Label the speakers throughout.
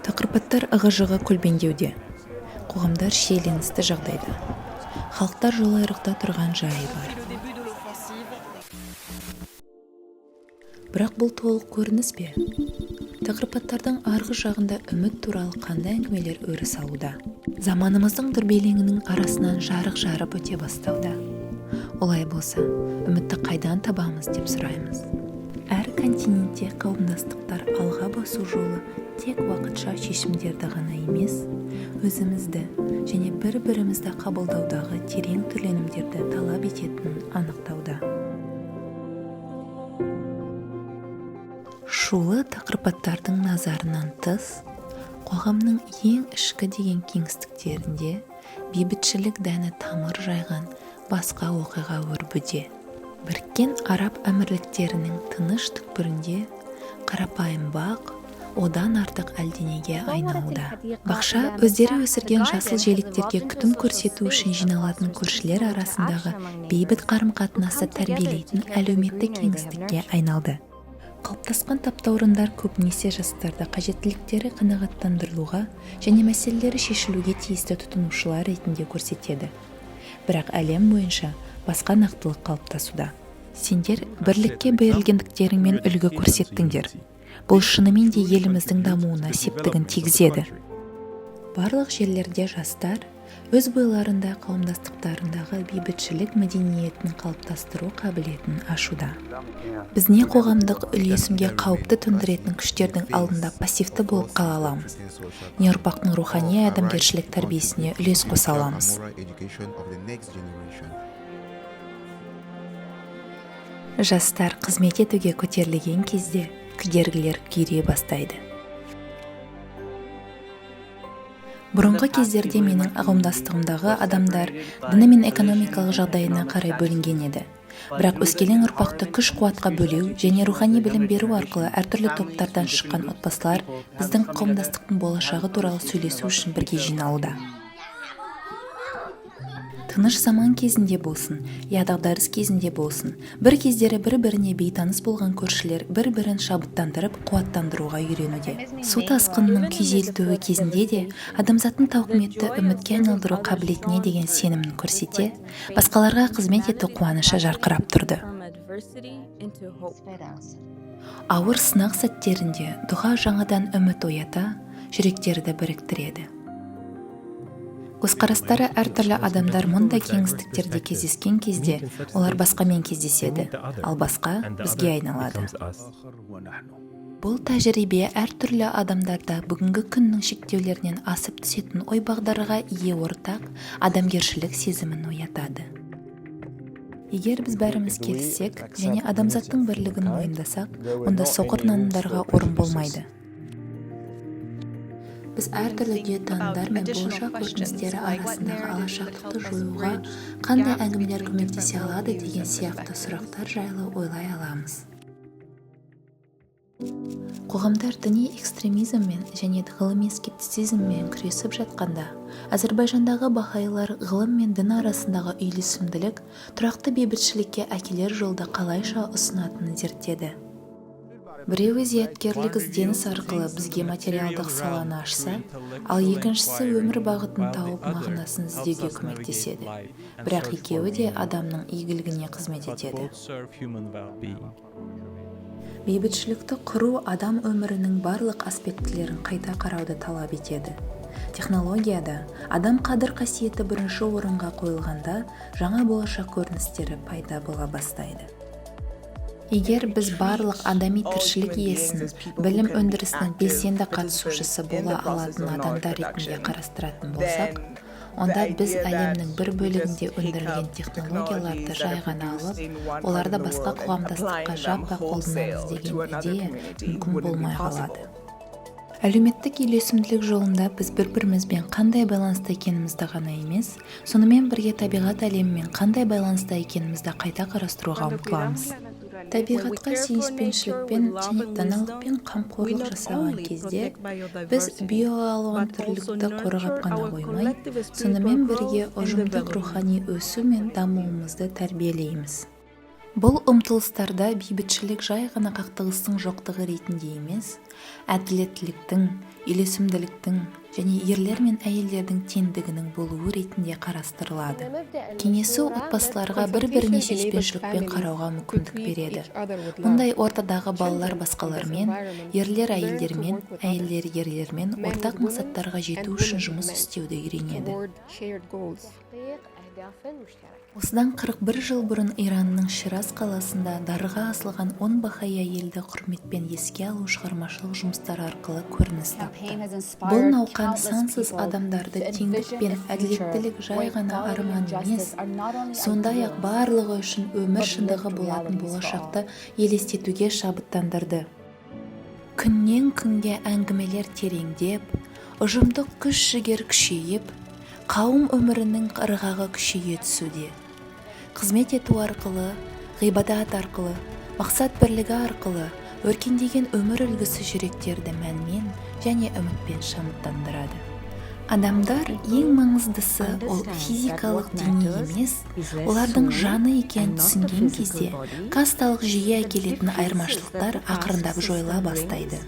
Speaker 1: Тақырыптар ығы-жығы көлбеңдеуде. Қоғамдар шиеленісті жағдайда. Халықтар жолайрықта тұрған жайы бар. Бірақ бұл толық көрініс бе? Тақырыптардың арғы жағында үміт туралы қандай әңгімелер өріс алуда? Заманымыздың дүрбелеңінің арасынан жарық өте бастауда. Олай болса, үмітті қайдан табамыз деп сұраймыз. Әр континентте қауымдастықтар алға басу жолы тек уақытша шешімдерді ғана емес, өзімізді және бір-бірімізді қабылдаудағы терең түрленімдерді талап ететінін анықтауда. Шулы тақырыптардың назарынан тыс, қоғамның ең ішкі деген кеңістіктерінде бейбітшілік дәні тамыр жайған басқа оқиға өрбуде. Біріккен Араб Әмірліктерінің тыныш түкпірінде қарапайым бақ одан артық әлденеге айналуда. Бақша өздері өсірген жасыл желектерге күтім көрсету үшін жиналатын көршілер арасындағы бейбіт қарым-қатынасты тәрбиелейтін әлеуметтік кеңістікке айналды. Қалыптасқан таптаурындар көбінесе жастарды қажеттіліктері қанағаттандырылуға және мәселелері шешілуге тиісті тұтынушылар ретінде көрсетеді. Бірақ әлем бойынша басқа нақтылық қалыптасуда. Сендер бірлікке берілгендіктеріңмен үлгі көрсеттіңдер. Бұл шынымен де еліміздің дамуына септігін тигізеді. Барлық жерлерде жастар өз бойларында қауымдастықтарындағы бейбітшілік мәдениетін қалыптастыру қабілетін ашуда. Біз не қоғамдық үйлесімге қауіпті төндіретін күштердің алдында пассивті болып қала аламыз, не ұрпақтың рухани адамгершілік тәрбиесіне үлес қоса аламыз. Жастар қызмет етуге көтерілген кезде кедергілер күйрей бастайды. Бұрынғы кездерде менің ағымдастығымдағы адамдар діні мен экономикалық жағдайына қарай бөлінген еді. Бірақ өскелең ұрпақты күш-қуатқа бөлеу және рухани білім беру арқылы әртүрлі топтардан шыққан отбасылар біздің қауымдастықтың болашағы туралы сөйлесу үшін бірге жиналуда. Тыныш заман кезінде болсын, я дағдарыс кезінде болсын, бір кездері бір-біріне бейтаныс болған көршілер бір-бірін шабыттандырып, қуаттандыруға үйренуде. Су тасқынының күйзелтуі кезінде де адамзаттың тауқыметті үмітке айналдыру қабілетіне деген сенімін көрсете, басқаларға қызмет ету қуанышы жарқырап тұрды. Ауыр сынақ сәттерінде дұға жаңадан үміт оята, жүректерді біріктіреді. Көзқарастары әртүрлі адамдар мұндай кеңістіктерде кездескен кезде олар басқамен кездеседі, ал басқа бізге айналады. Бұл тәжірибе әртүрлі адамдарда бүгінгі күннің шектеулерінен асып түсетін ой-бағдарға ие ортақ адамгершілік сезімін оятады. Егер біз бәріміз келіссек және адамзаттың бірлігін мойындасақ, онда соқыр нанымдарға орын болмайды. Біз әртүрлі дүниетанымдар мен болашақ көріністері арасындағы алшақтықты жоюға қандай әңгімелер көмектесе алады деген сияқты сұрақтар жайлы ойлай аламыз. Қоғамдар діни экстремизммен және ғылыми скептицизммен күресіп жатқанда, Әзербайжандағы бахаилар ғылым мен дін арасындағы үйлесімділік тұрақты бейбітшілікке әкелер жолды қалайша ұсынатынын зерттеді. Біреуі зияткерлік ізденіс арқылы бізге материалдық саланы ашса, ал екіншісі өмір бағытын тауып мағынасын іздеуге көмектеседі. Бірақ екеуі де адамның игілігіне қызмет етеді. Бейбітшілікті құру адам өмірінің барлық аспектілерін қайта қарауды талап етеді. Технологияда адам қадір қасиеті бірінші орынға қойылғанда, жаңа болашақ көріністері пайда бола бастайды. Егер біз барлық адами тіршілік иесін білім өндірісінің белсенді қатысушысы бола алатын адамдар ретінде қарастыратын болсақ, онда біз әлемнің бір бөлігінде өндірілген технологияларды жай ғана алып, оларды басқа қоғамдастыққа жаппай қолданамыз деген идея мүмкін болмай қалады. Әлеуметтік үйлесімділік жолында біз бір-бірімізбен қандай байланыста екенімізді ғана емес, сонымен бірге табиғат әлемімен қандай байланыста екенімізді қайта қарастыруға ұмтыламыз. Табиғатқа сүйіспеншілікпен және даналықпен қамқорлық жасаған кезде біз биоалуантүрлілікті қорғап қана қоймай, сонымен бірге ұжымдық рухани өсу мен дамуымызды тәрбиелейміз. Бұл ұмтылыстарда бейбітшілік жай ғана қақтығыстың жоқтығы ретінде емес, әділеттіліктің, үйлесімділіктің және ерлер мен әйелдердің теңдігінің болуы ретінде қарастырылады. Кеңесу отбасыларға бір-біріне сүйіспеншілікпен қарауға мүмкіндік береді. Мұндай ортадағы балалар басқалармен, ерлер әйелдермен, әйелдер ерлермен ортақ мақсаттарға жету үшін жұмыс істеуді үйренеді. Осыдан 41 жыл бұрын Иранның Шираз қаласында дарыға асылған 10 бахаи әйелді құрметпен еске алу шығармашылық жұмыстары арқылы көрініс тапты. Бұл науқан сансыз адамдарды теңдік пен әділеттілік жай ғана арман емес, сондай-ақ барлығы үшін өмір шындығы болатын болашақты елестетуге шабыттандырды. Күннен күнге әңгімелер тереңдеп, ұжымдық күш-жігер күшейіп, қауым өмірінің ырғағы күшейе түсуде. Қызмет ету арқылы, ғибадат арқылы, мақсат бірлігі арқылы өркендеген өмір үлгісі жүректерді мәнмен және үмітпен шабыттандырады. Адамдар ең маңыздысы ол физикалық дене емес, олардың жаны екенін түсінген кезде касталық жүйе әкелетін айырмашылықтар ақырындап жойыла бастайды.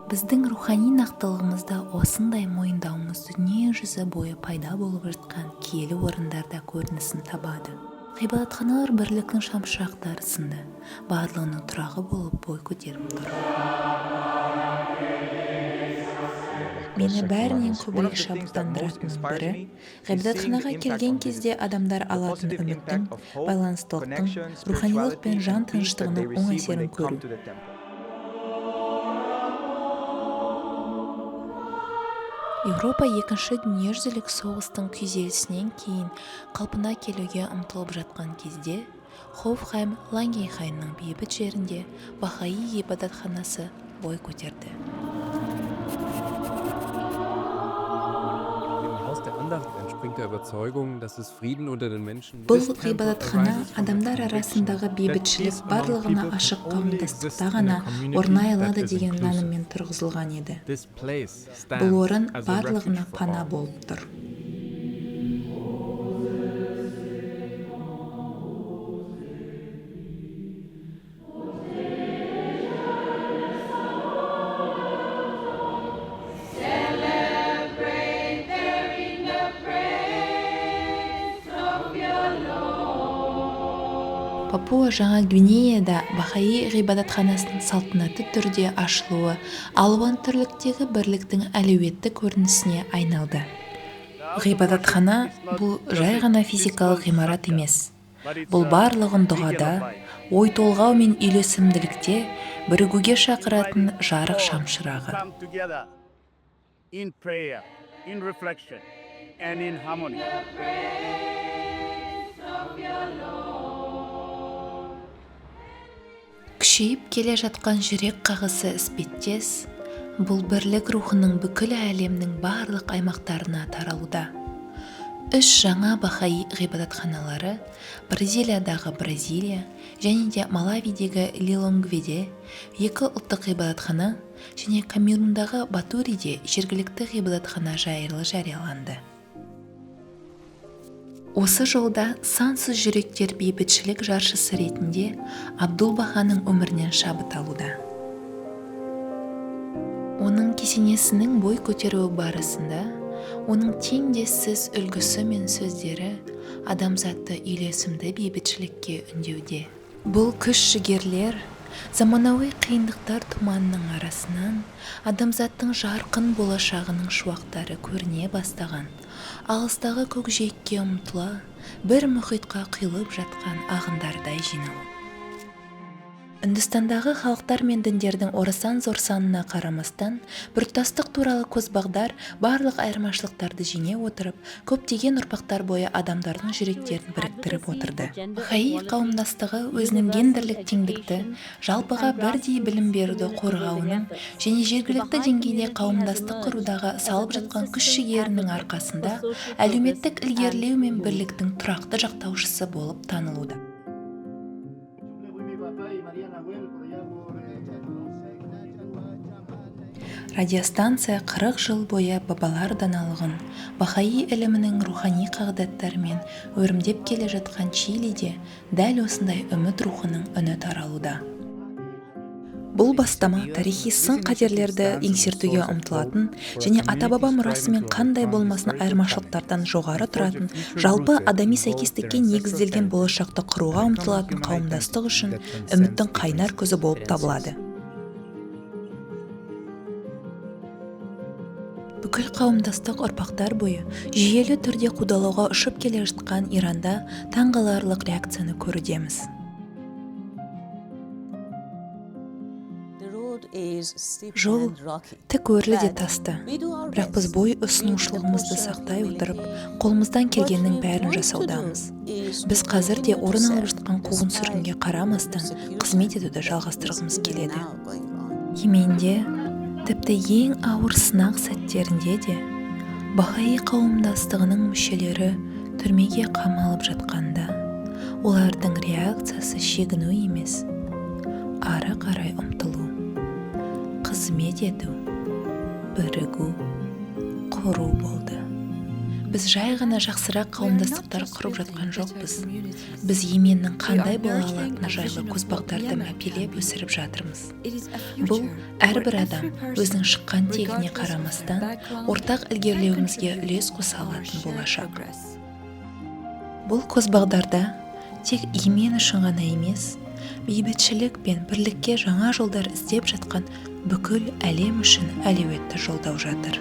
Speaker 1: Біздің рухани нақтылығымызда осындай мойындауымыз дүние жүзі бойы пайда болып жатқан киелі орындарда көрінісін табады. Ғибадатханалар бірліктің шамшырақтары сынды, барлығының тұрағы болып бой көтеріп тұр. Мені бәрінен көбірек шабыттандыратының бірі, ғибадатханаға келген кезде адамдар алатын үміттің, байланыстылықтың, руханилық пен жан тыныштығының оң әсерін көру. Еуропа екінші дүниежүзілік соғыстың күйзелісінен кейін қалпына келуге ұмтылып жатқан кезде, Хофхайм Лангейхайнның бейбіт жерінде бахаи ғибадатханасы бой көтерді. Бұл ғибадатхана адамдар арасындағы бейбітшілік барлығына ашық қауымдастықта ғана орнай алады деген наныммен тұрғызылған еді. Бұл орын барлығына пана болып тұр. Папуа Жаңа Гвинеяда бахаи ғибадатханасының салтанатты түрде ашылуы алуан түрліктегі бірліктің әлеуетті көрінісіне айналды. Ғибадатхана бұл жай ғана физикалық ғимарат емес. Бұл барлығын дұғада, ой толғау мен үйлесімділікте бірігуге шақыратын жарық шамшырағы. Күшейіп келе жатқан жүрек қағысы іспеттес, бұл бірлік рухының бүкіл әлемнің барлық аймақтарына таралуда. 3 жаңа бахаи ғибадатханалары Бразилиядағы Бразилия және де Малавидегі Лилонгведе 2 ұлттық ғибадатхана және Камерундағы Батуриде жергілікті ғибадатхана жайылы жарияланды. Осы жолда сансыз жүректер бейбітшілік жаршысы ретінде Абдул-Баханың өмірінен шабыт алуда. Оның кесенесінің бой көтеруі барысында, оның теңдессіз үлгісі мен сөздері адамзатты үйлесімді бейбітшілікке үндеуде. Бұл күш-жігерлер заманауи қиындықтар тұманының арасынан адамзаттың жарқын болашағының шуақтары көріне бастаған, алыстағы көкжиекке ұмтыла, бір мұхитқа құйылып жатқан ағындардай жиналу. Үндістандағы халықтар мен діндердің орасан-зорсанына қарамастан, біртұтастық туралы көзбағдар барлық айырмашылықтарды жеңе отырып, көптеген ұрпақтар бойы адамдардың жүректерін біріктіріп отырды. Бахаи қауымдастығы өзінің гендерлік теңдікті, жалпыға бірдей білім беруді қорғауының және жергілікті деңгейде қауымдастық құрудағы салып жатқан күш-жігерінің арқасында әлеуметтік ілгерілеу мен бірліктің тұрақты жақтаушысы болып танылуда. Радиостанция 40 жыл бойы бабалар даналығын, Бахаи ілімінің рухани қағидаттарымен өрімдеп келе жатқан Чилиде дәл осындай үміт рухының үні таралуда. Бұл бастама тарихи сын-қатерлерді еңсертуге ұмтылатын және ата-баба мұрасымен қандай болмасын айырмашылықтардан жоғары тұратын, жалпы адами сәйкестікке негізделген болашақты құруға ұмтылатын қауымдастық үшін үміттің қайнар көзі болып табылады. Бүкіл қауымдастық ұрпақтар бойы жүйелі түрде қудалауға ұшып келе жатқан Иранда таңғаларлық реакцияны көрудеміз. Жол тік өрлі де тасты, бірақ біз бой ұсынушылығымызды сақтай отырып, қолымыздан келгеннің бәрін жасаудамыз. Біз қазір де орын алып жатқан қуғын сүргінге қарамастан қызмет етуді жалғастырғымыз келеді. Еменде, тіпті ең ауыр сынақ сәттерінде де Бахаи қауымдастығының мүшелері түрмеге қамалып жатқанда, олардың реакциясы шегіну емес, ары қарай ұмтылу, қызмет ету, бірігу, құру болды. Біз жай ғана жақсырақ қауымдастықтар құрып жатқан жоқпыз. Біз Еменнің қандай бола алатыны жайлы көзбақтарды мәпелеп өсіріп жатырмыз. Бұл әрбір адам өзінің шыққан тегіне қарамастан ортақ ілгерілеуімізге үлес қоса алатын болашақ. Бұл көзбағдарда тек Емен үшін ғана емес, бейбітшілік пен бірлікке жаңа жолдар іздеп жатқан бүкіл әлем үшін әлеуетті жолдау жатыр.